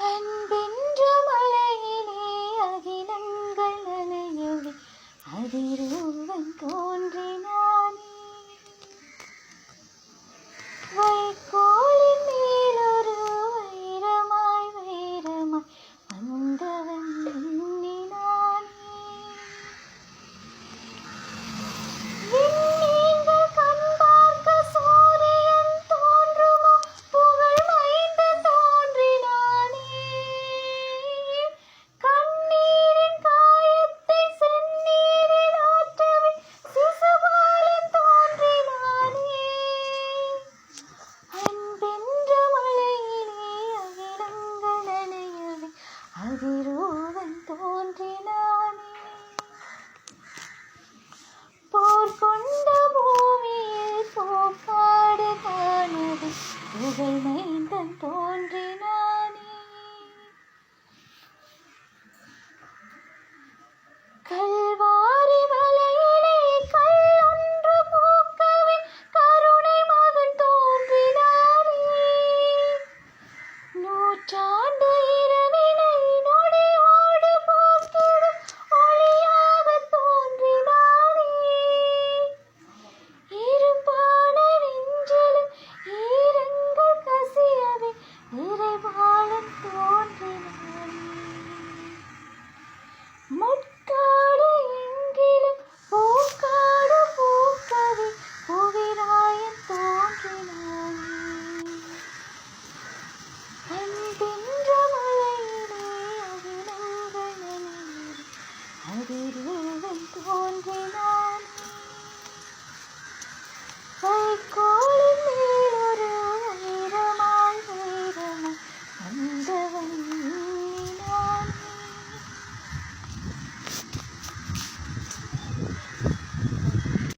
அன்பென்ற மலையிலே அகிலங்கள் அலையவே அதிரூபன் தோன்றினானே. வைக்கோலின் மேலொரு வைரமாய் வைரமாய் வந்தவன் எண்ணினானே. விண்மீன்கள் கண் பார்க்க சூரியன் தோன்றுமோ, புகழ் மைந்தன் தோன்றினானே. கண்ணீரின் காயத்தை செந்நீரில் ஆற்றவே சிசுபாலன் தோன்றினானே. அன்பென்ற மலையிலே அகிலங்கள் அலையவே அதிரூபன் தோன்றினானே. போர் கொண்ட பூமியில் போக்காடு காணவே புகழ் மைந்தன் தோன்றினானே. கல்வாரி மலையிலே கல்லொன்று பூக்கவே கருணை மகன் தோன்றினானே. நூற்றாண்டு இரவினை நொடியோடு போக்கிடும் ஒளியாக தோன்றினானே. இருப்பான நெஞ்சிலும் ஈரங்கள் கசியவே இறைவாளன் தோன்றினானே. முட்காடு எங்கிலும் பூக்காடு பூக்கவே புவிராயன் தோன்றினானே. அன்பின்